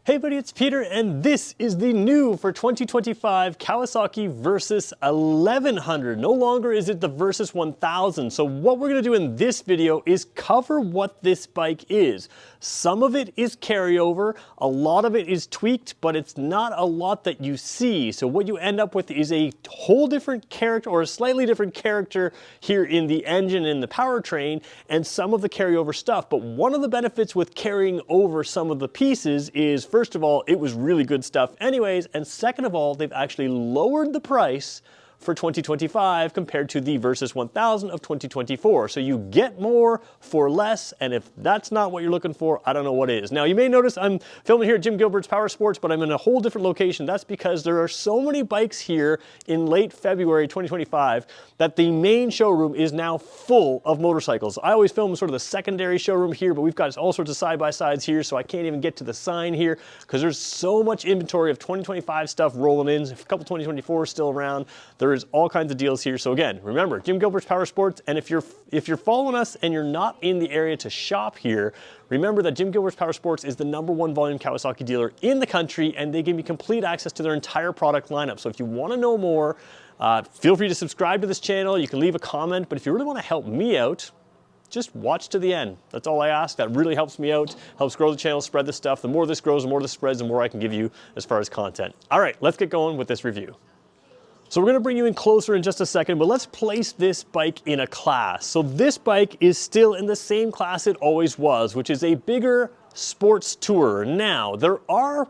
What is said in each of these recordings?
Hey buddy, it's Peter, and this is the new for 2025 Kawasaki Versys 1100. No longer is it the Versys 1000. So what we're gonna do in this video is cover what this bike is. Some of it is carryover, a lot of it is tweaked, but it's not a lot that you see. So what you end up with is a whole different character, or a slightly different character here in the engine and the powertrain, and some of the carryover stuff. But one of the benefits with carrying over some of the pieces is, first of all, it was really good stuff anyways, and second of all, they've actually lowered the price for 2025 compared to the Versys 1000 of 2024. So you get more for less, and if that's not what you're looking for, I don't know what is. Now you may notice I'm filming here at Jim Gilbert's Power Sports, but I'm in a whole different location. That's because there are so many bikes here in late February 2025 that the main showroom is now full of motorcycles. I always film sort of the secondary showroom here, but we've got all sorts of side-by-sides here, so I can't even get to the sign here because there's so much inventory of 2025 stuff rolling in. A couple 2024 still around. There is all kinds of deals here. So again, remember, Jim Gilbert's Power Sports, and if you're following us and you're not in the area to shop here, remember that Jim Gilbert's Power Sports is the #1 volume Kawasaki dealer in the country, and they give you complete access to their entire product lineup. So if you want to know more, feel free to subscribe to this channel. You can leave a comment, but if you really want to help me out, just watch to the end. That's all I ask. That really helps me out, helps grow the channel, spread this stuff. The more this grows, the more this spreads, the more I can give you as far as content. All right, let's get going with this review. So we're gonna bring you in closer in just a second, but let's place this bike in a class. So this bike is still in the same class it always was, which is a bigger sports tourer. Now, there are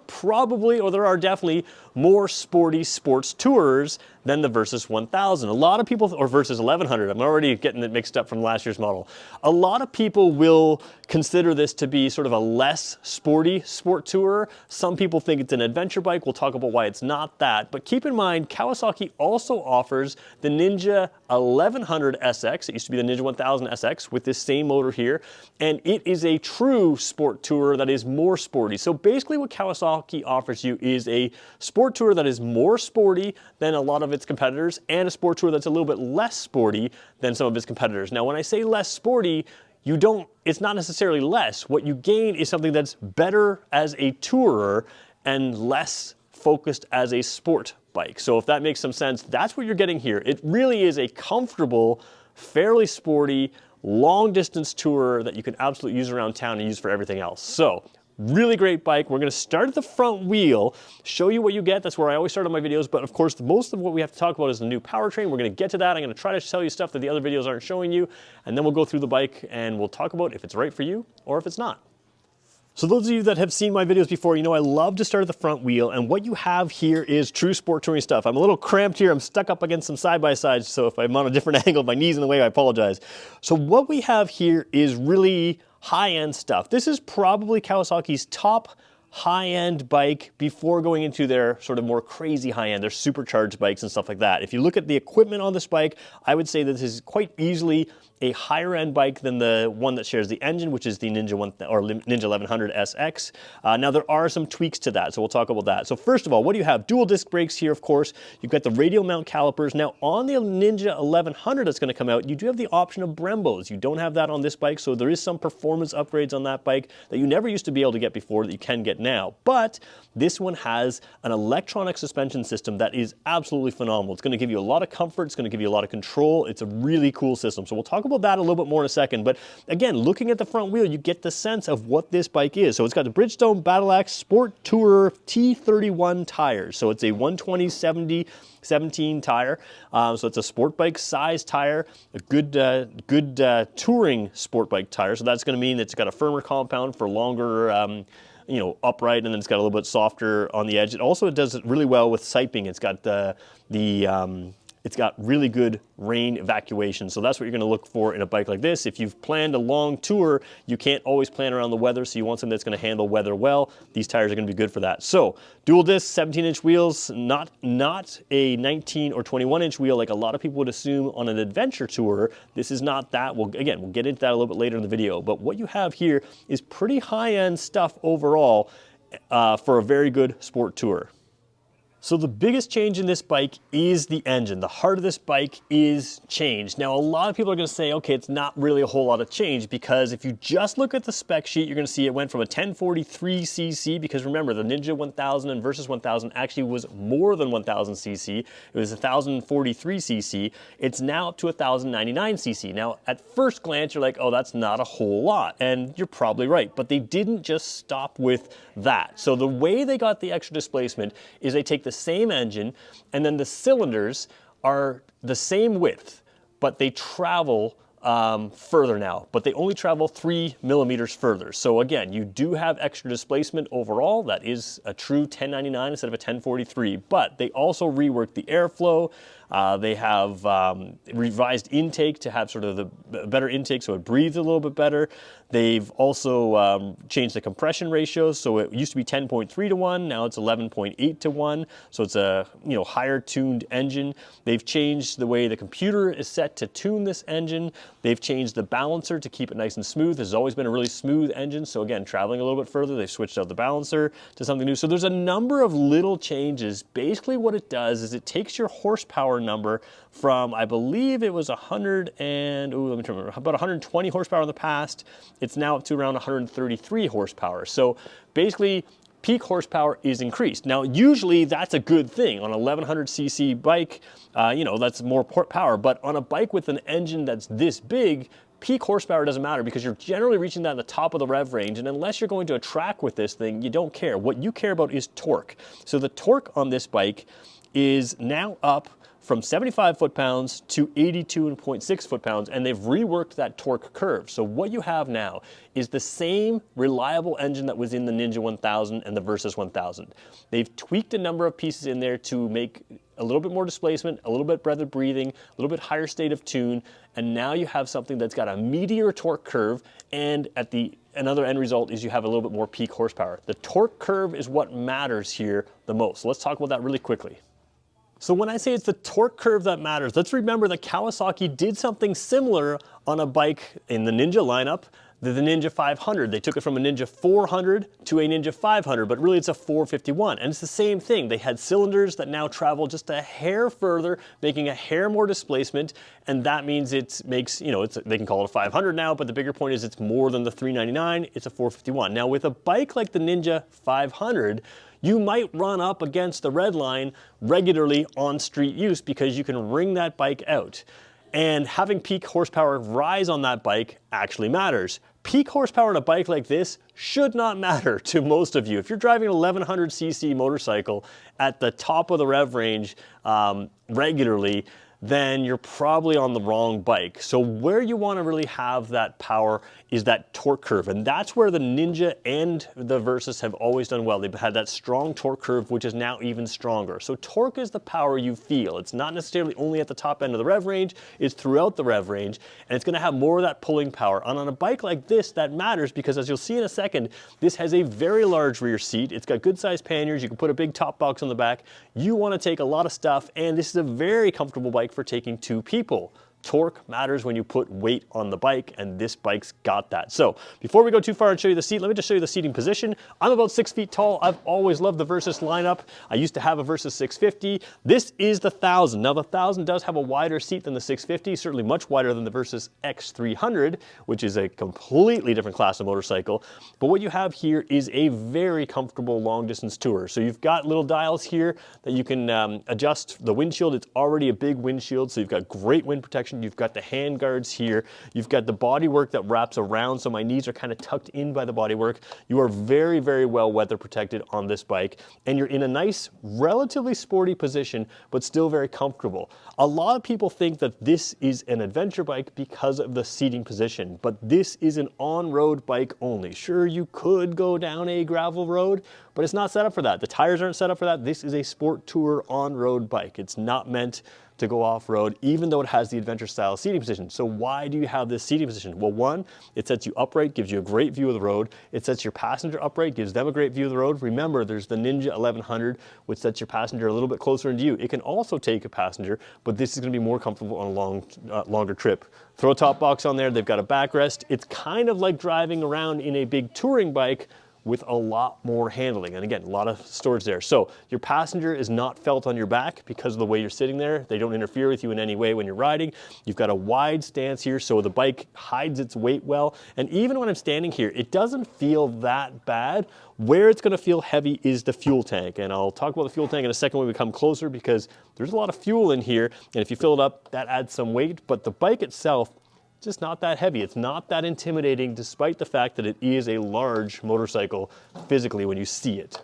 definitely more sporty sports tourers than the Versys 1000. A lot of people, or Versys 1100, I'm already getting it mixed up from last year's model. A lot of people will consider this to be sort of a less sporty sport tourer. Some people think it's an adventure bike. We'll talk about why it's not that. But keep in mind, Kawasaki also offers the Ninja 1100 SX. It used to be the Ninja 1000 SX with this same motor here. And it is a true sport tourer that is more sporty. So basically what Kawasaki offers you is a sport tourer that is more sporty than a lot of its competitors, and a sport tourer that's a little bit less sporty than some of its competitors. Now, when I say less sporty, it's not necessarily less. What you gain is something that's better as a tourer and less focused as a sport bike. So if that makes some sense, that's what you're getting here. It really is a comfortable, fairly sporty, long distance tourer that you can absolutely use around town and use for everything else. So really great bike. We're going to start at the front wheel, show you what you get. That's where I always start on my videos. But of course, most of what we have to talk about is the new powertrain. We're going to get to that. I'm going to try to tell you stuff that the other videos aren't showing you. And then we'll go through the bike and we'll talk about if it's right for you or if it's not. So those of you that have seen my videos before, you know I love to start at the front wheel, and what you have here is true sport touring stuff. I'm a little cramped here. I'm stuck up against some side-by-sides, so if I'm on a different angle, my knee's in the way, I apologize. So what we have here is really high-end stuff. This is probably Kawasaki's top high-end bike before going into their sort of more crazy high-end, their supercharged bikes and stuff like that. If you look at the equipment on this bike, I would say that this is quite easily a higher end bike than the one that shares the engine, which is the Ninja 1100 SX. Now there are some tweaks to that, so we'll talk about that. So first of all, what do you have? Dual disc brakes here, of course. You've got the radial mount calipers. Now on the Ninja 1100 that's going to come out, you do have the option of Brembos. You don't have that on this bike, so there is some performance upgrades on that bike that you never used to be able to get before that you can get now. But this one has an electronic suspension system that is absolutely phenomenal. It's going to give you a lot of comfort. It's going to give you a lot of control. It's a really cool system. So we'll talk about that a little bit more in a second. But again, looking at the front wheel, you get the sense of what this bike is. So it's got the Bridgestone Battle Axe Sport Tourer T31 tires. So it's a 120/70/17 tire. So it's a sport bike size tire, a good touring sport bike tire. So that's going to mean it's got a firmer compound for longer upright, and then it's got a little bit softer on the edge. It does it really well with siping. It's got it's got really good rain evacuation. So that's what you're going to look for in a bike like this. If you've planned a long tour, you can't always plan around the weather, so you want something that's going to handle weather well. These tires are going to be good for that. So dual disc, 17-inch wheels, not a 19 or 21-inch wheel like a lot of people would assume on an adventure tour. This is not that. We'll get into that a little bit later in the video. But what you have here is pretty high-end stuff overall for a very good sport tour. So the biggest change in this bike is the engine. The heart of this bike is changed. Now, a lot of people are going to say, okay, it's not really a whole lot of change, because if you just look at the spec sheet, you're going to see it went from a 1043cc, because remember, the Ninja 1000 and Versys 1000 actually was more than 1000cc. It was 1043cc. It's now up to 1099cc. Now, at first glance, you're like, oh, that's not a whole lot. And you're probably right. But they didn't just stop with that. So the way they got the extra displacement is they take the same engine, and then the cylinders are the same width, but they travel further now, but they only travel 3 millimeters further. So again, you do have extra displacement overall. That is a true 1099 instead of a 1043, but they also reworked the airflow. They have revised intake to have sort of the better intake, so it breathes a little bit better. They've also changed the compression ratios, so it used to be 10.3 to 1, now it's 11.8 to 1, so it's a higher tuned engine. They've changed the way the computer is set to tune this engine. They've changed the balancer to keep it nice and smooth. This has always been a really smooth engine, so again, traveling a little bit further, they've switched out the balancer to something new. So there's a number of little changes. Basically what it does is it takes your horsepower number from, I believe it was 100 and, let me remember, about 120 horsepower in the past. It's now up to around 133 horsepower. So basically, peak horsepower is increased. Now, usually that's a good thing. On a 1100cc bike, that's more power. But on a bike with an engine that's this big, peak horsepower doesn't matter, because you're generally reaching that at the top of the rev range. And unless you're going to a track with this thing, you don't care. What you care about is torque. So the torque on this bike is now up from 75 foot-pounds to 82.6 foot-pounds, and they've reworked that torque curve. So what you have now is the same reliable engine that was in the Ninja 1000 and the Versys 1000. They've tweaked a number of pieces in there to make a little bit more displacement, a little bit better breathing, a little bit higher state of tune, and now you have something that's got a meatier torque curve, and another end result is you have a little bit more peak horsepower. The torque curve is what matters here the most. So let's talk about that really quickly. So when I say it's the torque curve that matters, let's remember that Kawasaki did something similar on a bike in the Ninja lineup, the Ninja 500. They took it from a Ninja 400 to a Ninja 500, but really it's a 451. And it's the same thing. They had cylinders that now travel just a hair further, making a hair more displacement. And that means it makes, they can call it a 500 now, but the bigger point is it's more than the 399, it's a 451. Now with a bike like the Ninja 500, you might run up against the red line regularly on street use, because you can wring that bike out. And having peak horsepower rise on that bike actually matters. Peak horsepower on a bike like this should not matter to most of you. If you're driving an 1100cc motorcycle at the top of the rev range regularly, then you're probably on the wrong bike. So where you want to really have that power is that torque curve. And that's where the Ninja and the Versys have always done well. They've had that strong torque curve, which is now even stronger. So torque is the power you feel. It's not necessarily only at the top end of the rev range, it's throughout the rev range, and it's going to have more of that pulling power. And on a bike like this, that matters, because as you'll see in a second, this has a very large rear seat. It's got good sized panniers. You can put a big top box on the back. You want to take a lot of stuff, and this is a very comfortable bike for taking 2 people. Torque matters when you put weight on the bike, and this bike's got that. So before we go too far and show you the seat, let me just show you the seating position. I'm about 6 feet tall. I've always loved the Versys lineup. I used to have a Versys 650. This is the 1000. Now the 1000 does have a wider seat than the 650, certainly much wider than the Versys X300, which is a completely different class of motorcycle. But what you have here is a very comfortable long distance tour. So you've got little dials here that you can adjust the windshield. It's already a big windshield, so you've got great wind protection. You've got the hand guards here. You've got the bodywork that wraps around, so my knees are kind of tucked in by the bodywork. You are very, very well weather protected on this bike, and you're in a nice, relatively sporty position, but still very comfortable. A lot of people think that this is an adventure bike because of the seating position, but this is an on-road bike only. Sure, you could go down a gravel road, but it's not set up for that. The tires aren't set up for that. This is a sport tour on-road bike. It's not meant to go off-road, even though it has the adventure style seating position. So why do you have this seating position? Well, one, it sets you upright, gives you a great view of the road. It sets your passenger upright, gives them a great view of the road. Remember, there's the Ninja 1100, which sets your passenger a little bit closer into you. It can also take a passenger, but this is gonna be more comfortable on a longer trip. Throw a top box on there, they've got a backrest. It's kind of like driving around in a big touring bike with a lot more handling. And again, a lot of storage there. So your passenger is not felt on your back because of the way you're sitting there. They don't interfere with you in any way when you're riding. You've got a wide stance here, so the bike hides its weight well. And even when I'm standing here, it doesn't feel that bad. Where it's gonna feel heavy is the fuel tank. And I'll talk about the fuel tank in a second when we come closer, because there's a lot of fuel in here. And if you fill it up, that adds some weight. But the bike itself, just not that heavy. It's not that intimidating, despite the fact that it is a large motorcycle physically when you see it.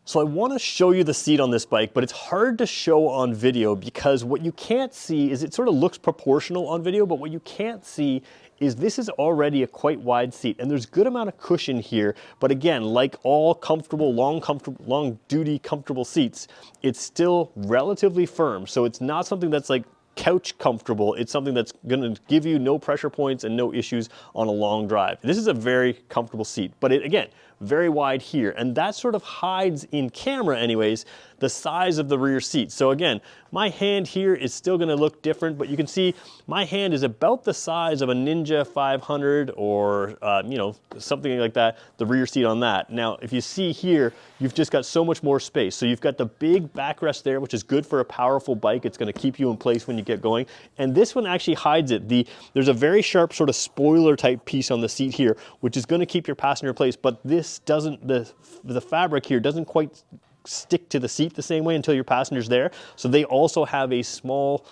So I want to show you the seat on this bike, but it's hard to show on video because what you can't see is it sort of looks proportional on video, but what you can't see is this is already a quite wide seat, and there's a good amount of cushion here. But again, like all comfortable, long duty comfortable seats, it's still relatively firm. So it's not something that's like couch comfortable. It's something that's going to give you no pressure points and no issues on a long drive. This is a very comfortable seat, but it, again, very wide here, and that sort of hides in camera anyways the size of the rear seat. So again, my hand here is still going to look different, but you can see my hand is about the size of a Ninja 500 or you know, something like that, the rear seat on that. Now if you see here, you've just got so much more space. So you've got the big backrest there, which is good for a powerful bike. It's going to keep you in place when you get going, and this one actually hides it. There's a very sharp sort of spoiler type piece on the seat here, which is going to keep your passenger in place, but this doesn't, the fabric here doesn't quite stick to the seat the same way until your passenger's there. So they also have a small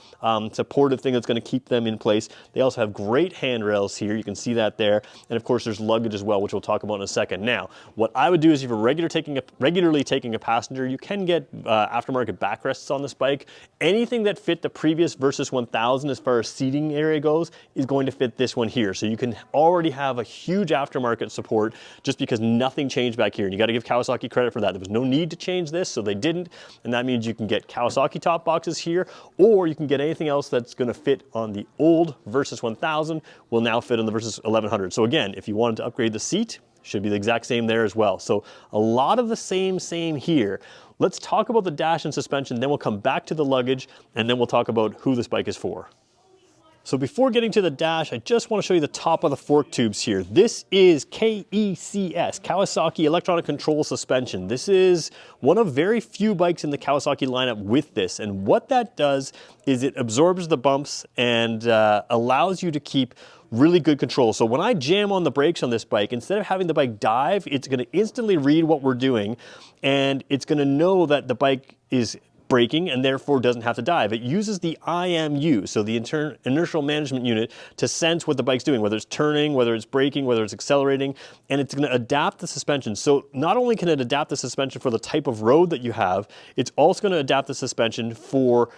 supportive thing that's going to keep them in place. They also have great handrails here. You can see that there. And of course there's luggage as well, which we'll talk about in a second. Now, what I would do is if you're regularly taking a passenger, you can get aftermarket backrests on this bike. Anything that fit the previous Versys 1000 as far as seating area goes is going to fit this one here. So you can already have a huge aftermarket support just because nothing changed back here. And you got to give Kawasaki credit for that. There was no need to change this, so they didn't, and that means you can get Kawasaki top boxes here, or you can get anything else that's going to fit on the old Versys 1000 will now fit on the Versys 1100. So again, if you wanted to upgrade the seat, should be the exact same there as well. So a lot of the same here. Let's talk about the dash and suspension, then we'll come back to the luggage, and then we'll talk about who this bike is for. So before getting to the dash, I just want to show you the top of the fork tubes here. This is KECS, Kawasaki Electronic Control Suspension. This is one of very few bikes in the Kawasaki lineup with this. And what that does is it absorbs the bumps and allows you to keep really good control. So when I jam on the brakes on this bike, instead of having the bike dive, it's going to instantly read what we're doing, and it's going to know that the bike is braking and therefore doesn't have to dive. It uses the IMU, so the inertial management unit, to sense what the bike's doing, whether it's turning, whether it's braking, whether it's accelerating, and it's going to adapt the suspension. So not only can it adapt the suspension for the type of road that you have, it's also going to adapt the suspension for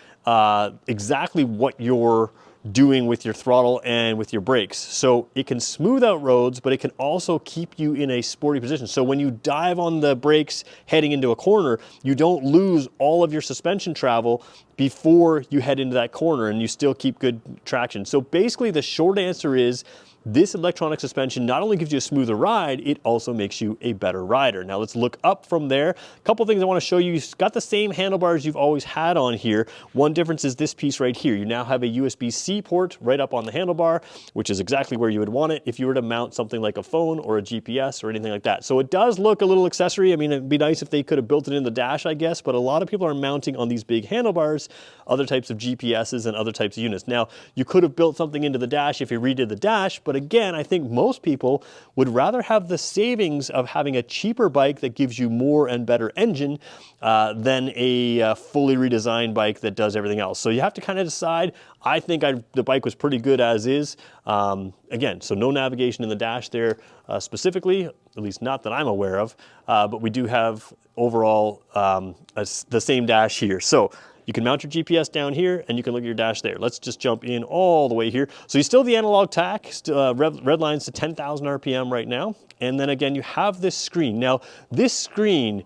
exactly what you're doing with your throttle and with your brakes. So it can smooth out roads, but it can also keep you in a sporty position. So when you dive on the brakes heading into a corner, you don't lose all of your suspension travel before you head into that corner, and you still keep good traction. So basically the short answer is this electronic suspension not only gives you a smoother ride, it also makes you a better rider. Now let's look up from there. A couple things I want to show you. You've got the same handlebars you've always had on here. One difference is this piece right here. You now have a USB-C port right up on the handlebar, which is exactly where you would want it if you were to mount something like a phone or a GPS or anything like that. So it does look a little accessory. I mean, it'd be nice if they could have built it in the dash, I guess, but a lot of people are mounting on these big handlebars other types of GPSs and other types of units. Now, you could have built something into the dash if you redid the dash, but again, I think most people would rather have the savings of having a cheaper bike that gives you more and better engine than a fully redesigned bike that does everything else. So you have to kind of decide. I think the bike was pretty good as is. Again, so no navigation in the dash there specifically, at least not that I'm aware of, but we do have overall the same dash here. So you can mount your GPS down here, and you can look at your dash there. Let's just jump in all the way here. So you still have the analog tach, red lines to 10,000 RPM right now. And then again, you have this screen. Now, this screen,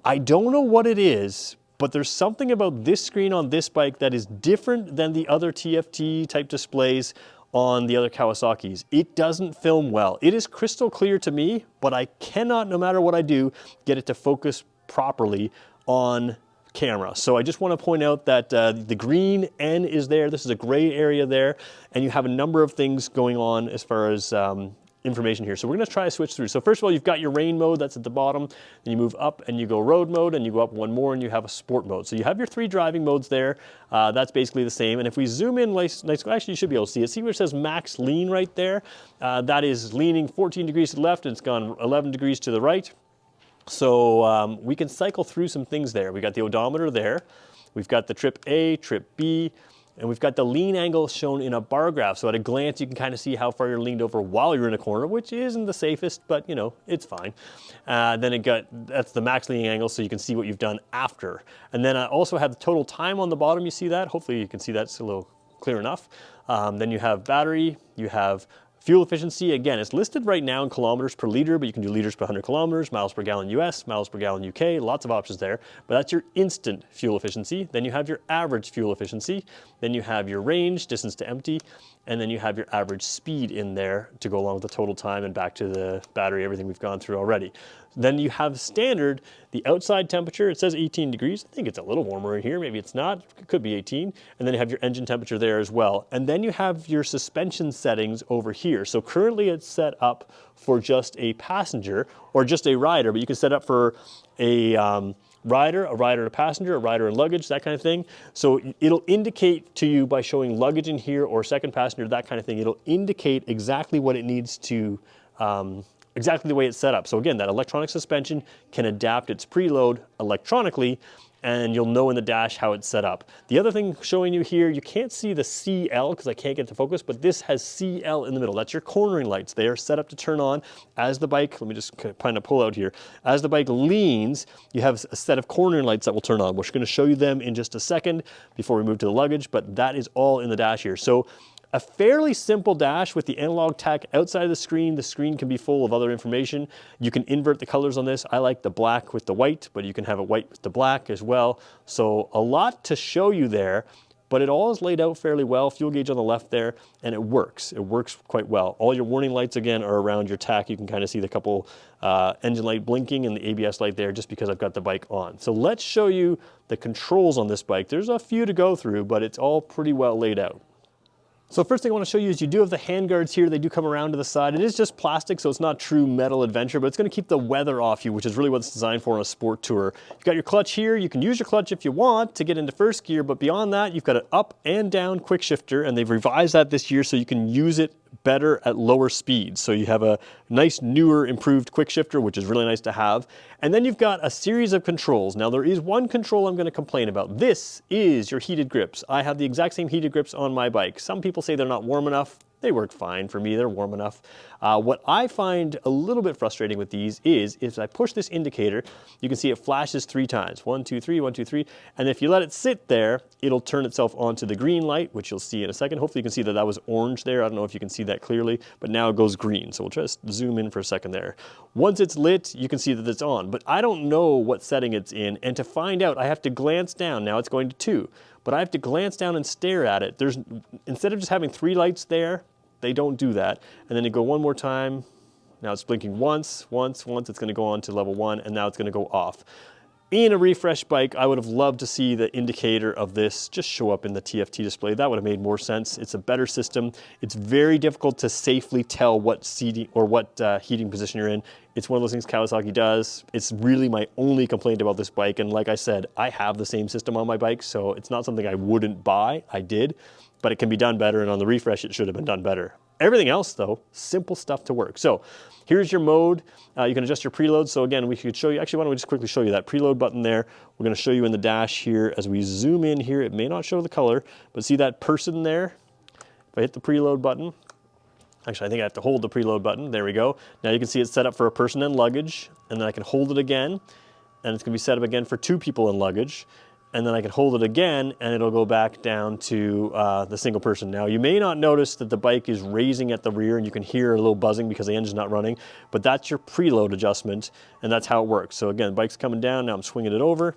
I don't know what it is, but there's something about this screen on this bike that is different than the other TFT type displays on the other Kawasaki's. It doesn't film well. It is crystal clear to me, but I cannot, no matter what I do, get it to focus properly on camera. So I just want to point out that the green N is there. This is a gray area there, and you have a number of things going on as far as information here. So we're going to try to switch through. So first of all, you've got your rain mode, that's at the bottom. Then you move up and you go road mode, and you go up one more and you have a sport mode. So you have your 3 driving modes there. That's basically the same. And if we zoom in, actually you should be able to see it. See where it says max lean right there? That is leaning 14 degrees to the left, and it's gone 11 degrees to the right. So we can cycle through some things there. We got the odometer there. We've got the trip A, trip B, and we've got the lean angle shown in a bar graph. So at a glance, you can kind of see how far you're leaned over while you're in a corner, which isn't the safest, but you know, it's fine. Then that's the max leaning angle, so you can see what you've done after. And then I also have the total time on the bottom. You see that? Hopefully you can see that's a little clear enough. Then you have battery, you have fuel efficiency. Again, it's listed right now in kilometers per liter, but you can do liters per 100 kilometers, miles per gallon US, miles per gallon UK, lots of options there. But that's your instant fuel efficiency. Then you have your average fuel efficiency. Then you have your range, distance to empty, and then you have your average speed in there to go along with the total time and back to the battery, everything we've gone through already. Then you have standard, the outside temperature, it says 18 degrees. I think it's a little warmer in here, maybe it's not, it could be 18. And then you have your engine temperature there as well. And then you have your suspension settings over here. So currently it's set up for just a passenger or just a rider, but you can set up for a rider and a passenger, a rider and luggage, that kind of thing. So it'll indicate to you by showing luggage in here or second passenger, that kind of thing, it'll indicate exactly what it needs to, exactly the way it's set up. So again, that electronic suspension can adapt its preload electronically, and you'll know in the dash how it's set up. The other thing showing you here, you can't see the CL because I can't get to focus, but this has CL in the middle. That's your cornering lights. They are set up to turn on as the bike, let me just kind of pull out here. As the bike leans, you have a set of cornering lights that will turn on. We're going to show you them in just a second before we move to the luggage, but that is all in the dash here. So a fairly simple dash with the analog tach outside of the screen. The screen can be full of other information. You can invert the colors on this. I like the black with the white, but you can have it white with the black as well. So a lot to show you there, but it all is laid out fairly well. Fuel gauge on the left there, and it works. It works quite well. All your warning lights, again, are around your tach. You can kind of see the couple engine light blinking and the ABS light there just because I've got the bike on. So let's show you the controls on this bike. There's a few to go through, but it's all pretty well laid out. So first thing I want to show you is you do have the handguards here. They do come around to the side. It is just plastic, so it's not true metal adventure, but it's going to keep the weather off you, which is really what it's designed for on a sport tour. You've got your clutch here. You can use your clutch if you want to get into first gear, but beyond that, you've got an up and down quick shifter, and they've revised that this year so you can use it better at lower speeds. So you have a nice, newer, improved quick shifter, which is really nice to have. And then you've got a series of controls. Now there is one control I'm going to complain about. This is your heated grips. I have the exact same heated grips on my bike. Some people say they're not warm enough. They work fine for me, they're warm enough. What I find a little bit frustrating with these is if I push this indicator, you can see it flashes 3 times. 1, 2, 3, 1, 2, 3. And if you let it sit there, it'll turn itself onto the green light, which you'll see in a second. Hopefully you can see that that was orange there. I don't know if you can see that clearly, but now it goes green. So we'll just zoom in for a second there. Once it's lit, you can see that it's on, but I don't know what setting it's in. And to find out, I have to glance down. Now it's going to 2, but I have to glance down and stare at it. Instead of just having 3 lights there, they don't do that. And then you go one more time. Now it's blinking once. It's going to go on to level 1, and now it's going to go off. In a refresh bike, I would have loved to see the indicator of this just show up in the TFT display. That would have made more sense. It's a better system. It's very difficult to safely tell what seating or what heating position you're in. It's one of those things Kawasaki does. It's really my only complaint about this bike. And like I said, I have the same system on my bike, so it's not something I wouldn't buy. I did, but it can be done better. And on the refresh, it should have been done better. Everything else though, simple stuff to work. So here's your mode. You can adjust your preload. So again, we could show you, actually, why don't we just quickly show you that preload button there. We're going to show you in the dash here. As we zoom in here, it may not show the color, but see that person there? If I hit the preload button, actually, I think I have to hold the preload button. There we go. Now you can see it's set up for a person and luggage, and then I can hold it again, and it's going to be set up again for 2 people and luggage. And then I can hold it again, and it'll go back down to the single person. Now, you may not notice that the bike is raising at the rear, and you can hear a little buzzing because the engine's not running, but that's your preload adjustment, and that's how it works. So again, the bike's coming down, now I'm swinging it over.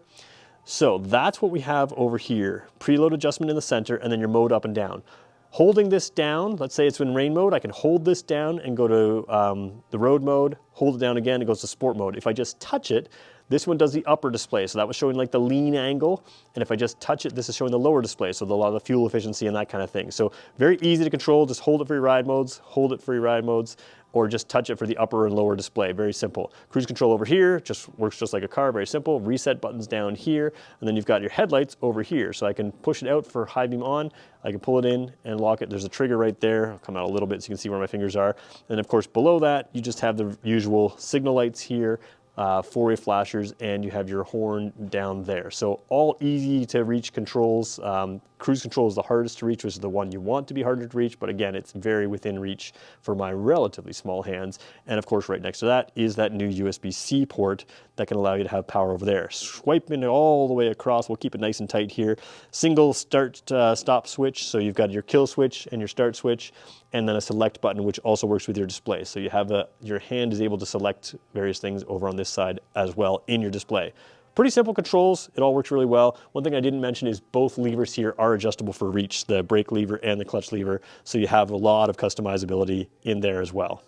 So that's what we have over here. Preload adjustment in the center, and then your mode up and down. Holding this down, let's say it's in rain mode, I can hold this down and go to the road mode, hold it down again, it goes to sport mode. If I just touch it, this one does the upper display, so that was showing like the lean angle, and if I just touch it, this is showing the lower display, so a lot of the fuel efficiency and that kind of thing. So very easy to control, just hold it for your ride modes, hold it for your ride modes. or just touch it for the upper and lower display. Very simple. Cruise control over here, just works just like a car, very simple. Reset buttons down here, and then you've got your headlights over here. So I can push it out for high beam on, I can pull it in and lock it. There's a trigger right there. I'll come out a little bit so you can see where my fingers are. And of course below that, you just have the usual signal lights here, four-way flashers, and you have your horn down there. So all easy to reach controls. Cruise control is the hardest to reach, which is the one you want to be harder to reach, but again, it's very within reach for my relatively small hands. And of course, right next to that is that new USB-C port that can allow you to have power over there. Swiping it all the way across, we'll keep it nice and tight here. Single start stop switch, so you've got your kill switch and your start switch, and then a select button, which also works with your display. So you have your hand is able to select various things over on this side as well in your display. Pretty simple controls, it all works really well. One thing I didn't mention is both levers here are adjustable for reach, the brake lever and the clutch lever, so you have a lot of customizability in there as well.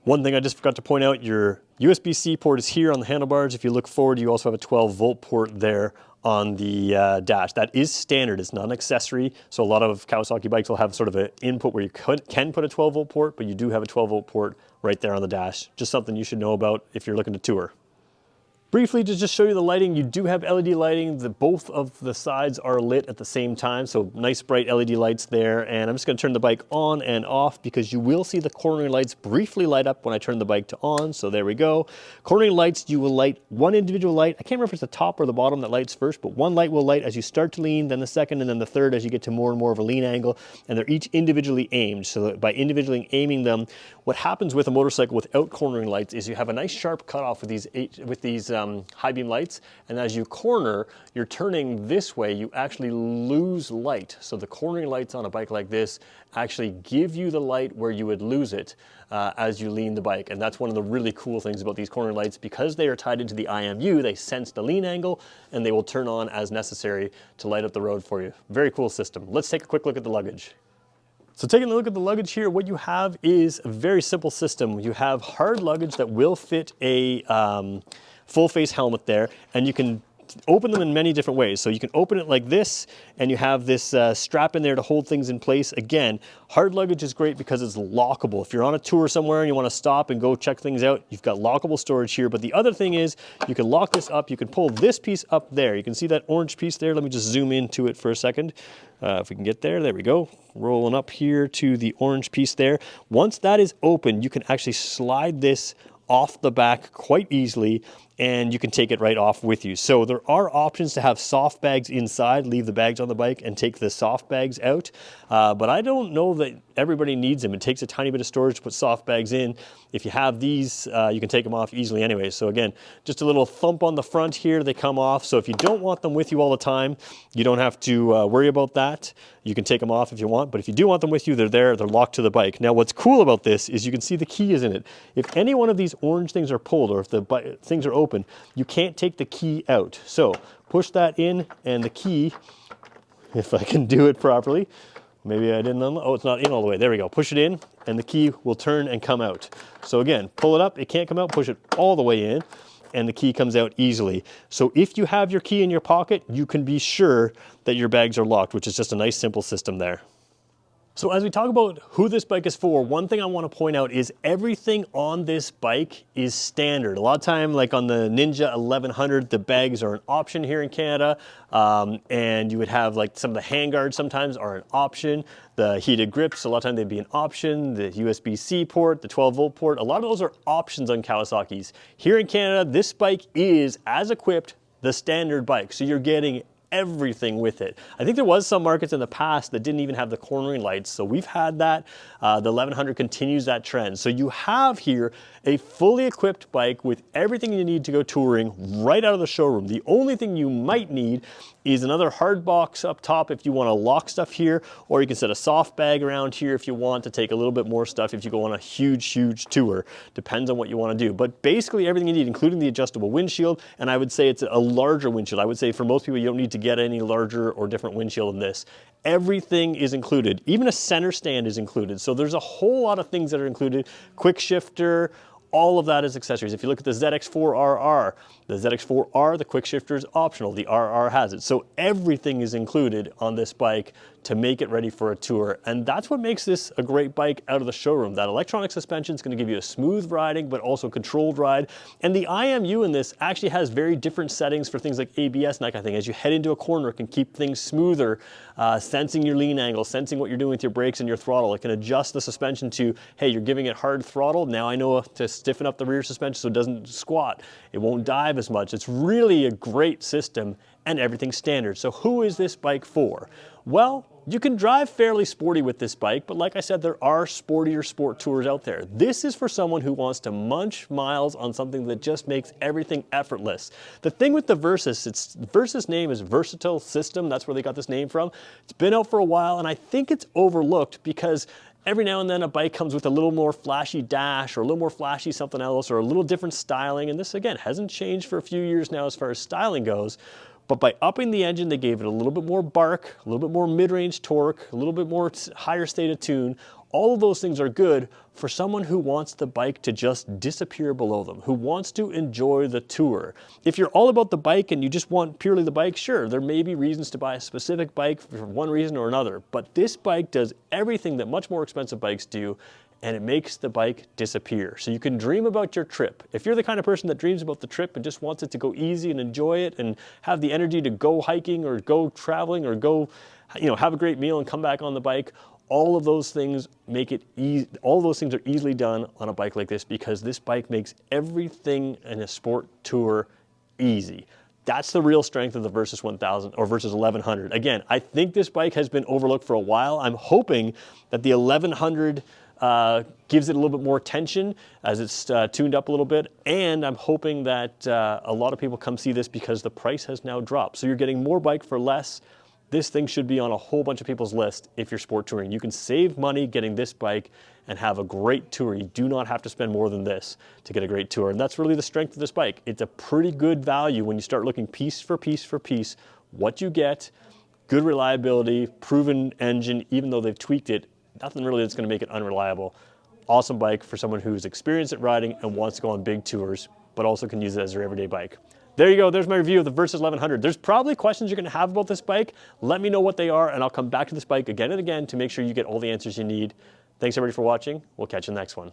One thing I just forgot to point out, your USB-C port is here on the handlebars. If you look forward, you also have a 12-volt port there on the dash. That is standard, it's not an accessory. So a lot of Kawasaki bikes will have sort of an input where you can put a 12-volt port, but you do have a 12-volt port right there on the dash. Just something you should know about if you're looking to tour. Briefly, to just show you the lighting, you do have LED lighting. Both of the sides are lit at the same time, so nice bright LED lights there. And I'm just gonna turn the bike on and off because you will see the cornering lights briefly light up when I turn the bike to on, so there we go. Cornering lights, you will light one individual light. I can't remember if it's the top or the bottom that lights first, but one light will light as you start to lean, then the second, and then the third as you get to more and more of a lean angle, and they're each individually aimed. So by individually aiming them, what happens with a motorcycle without cornering lights is you have a nice sharp cutoff with these high beam lights, and as you corner, you're turning this way, you actually lose light. So the cornering lights on a bike like this actually give you the light where you would lose it as you lean the bike. And that's one of the really cool things about these cornering lights. Because they are tied into the IMU, they sense the lean angle and they will turn on as necessary to light up the road for you. Very cool system. Let's take a quick look at the Luggage. So taking a look at the Luggage here, what you have is a very simple system. You have hard luggage that will fit a full face helmet there, and you can open them in many different ways. So you can open it like this, and you have this strap in there to hold things in place. Again, hard luggage is great because it's lockable. If you're on a tour somewhere and you want to stop and go check things out, you've got lockable storage here. But the other thing is you can lock this up. You can pull this piece up there. You can see that orange piece there. Let me just zoom into it for a second. If we can get there we go. Rolling up here to the orange piece there. Once that is open, you can actually slide this off the back quite easily, and you can take it right off with you. So there are options to have soft bags inside, leave the bags on the bike and take the soft bags out. But I don't know that everybody needs them. It takes a tiny bit of storage to put soft bags in. If you have these, you can take them off easily anyway. So again, just a little thump on the front here, they come off. So if you don't want them with you all the time, you don't have to worry about that. You can take them off if you want, but if you do want them with you, they're there, they're locked to the bike. Now what's cool about this is you can see the key is in it. If any one of these orange things are pulled, or if the things are open, you can't take the key out. So push that in, and the key, if I can do it properly, maybe I didn't unlock, oh, it's not in all the way. There we go. Push it in, and the key will turn and come out. So again, pull it up, it can't come out, push it all the way in, and the key comes out easily. So if you have your key in your pocket, you can be sure that your bags are locked, which is just a nice simple system there. So as we talk about who this bike is for, one thing I want to point out is everything on this bike is standard. A lot of time, like on the Ninja 1100, the bags are an option here in Canada, and you would have like some of the handguards sometimes are an option. The heated grips, a lot of time they'd be an option. The USB-C port, the 12-volt port, a lot of those are options on Kawasaki's. Here in Canada, this bike is, as equipped, the standard bike. So you're getting everything with it. I think there was some markets in the past that didn't even have the cornering lights, so we've had that. The 1100 continues that trend. So you have here a fully equipped bike with everything you need to go touring right out of the showroom. The only thing you might need is another hard box up top if you want to lock stuff here, or you can set a soft bag around here if you want to take a little bit more stuff if you go on a huge tour. Depends on what you want to do. But basically everything you need, including the adjustable windshield, and I would say it's a larger windshield. I would say for most people you don't need to get any larger or different windshield than this. Everything is included. Even a center stand is included. So there's a whole lot of things that are included. Quick shifter, all of that is accessories. If you look at the ZX4RR, the ZX4R, the quick shifter is optional. The RR has it. So everything is included on this bike to make it ready for a tour. And that's what makes this a great bike out of the showroom. That electronic suspension is going to give you a smooth riding, but also controlled ride. And the IMU in this actually has very different settings for things like ABS and that kind of thing. As you head into a corner, it can keep things smoother, sensing your lean angle, sensing what you're doing with your brakes and your throttle. It can adjust the suspension to, hey, you're giving it hard throttle. Now I know to stiffen up the rear suspension so it doesn't squat. It won't dive as much. It's really a great system, and everything's standard. So who is this bike for? Well, you can drive fairly sporty with this bike, but like I said, there are sportier sport tours out there. This is for someone who wants to munch miles on something that just makes everything effortless. The thing with the Versys, Versys name is Versatile System. That's where they got this name from. It's been out for a while, and I think it's overlooked because every now and then a bike comes with a little more flashy dash or a little more flashy something else or a little different styling. And this, again, hasn't changed for a few years now as far as styling goes. But by upping the engine, they gave it a little bit more bark, a little bit more mid-range torque, a little bit more higher state of tune. All of those things are good for someone who wants the bike to just disappear below them, who wants to enjoy the tour. If you're all about the bike and you just want purely the bike, sure, there may be reasons to buy a specific bike for one reason or another, but this bike does everything that much more expensive bikes do, and it makes the bike disappear. So you can dream about your trip. If you're the kind of person that dreams about the trip and just wants it to go easy and enjoy it and have the energy to go hiking or go traveling or go, have a great meal and come back on the bike, all of those things make it easy. All of those things are easily done on a bike like this because this bike makes everything in a sport tour easy. That's the real strength of the Versys 1000 or Versys 1100. Again, I think this bike has been overlooked for a while. I'm hoping that the 1100 gives it a little bit more attention as it's tuned up a little bit, and I'm hoping that a lot of people come see this because the price has now dropped. So you're getting more bike for less. This thing should be on a whole bunch of people's list if you're sport touring. You can save money getting this bike and have a great tour. You do not have to spend more than this to get a great tour, and that's really the strength of this bike. It's a pretty good value when you start looking piece for piece for piece what you get. Good reliability, proven engine, even though they've tweaked it, nothing really that's going to make it unreliable. Awesome bike for someone who's experienced at riding and wants to go on big tours, but also can use it as their everyday bike. There you go, there's my review of the Versys 1100. There's probably questions you're going to have about this bike. Let me know what they are, and I'll come back to this bike again and again to make sure you get all the answers you need. Thanks everybody for watching. We'll catch you in the next one.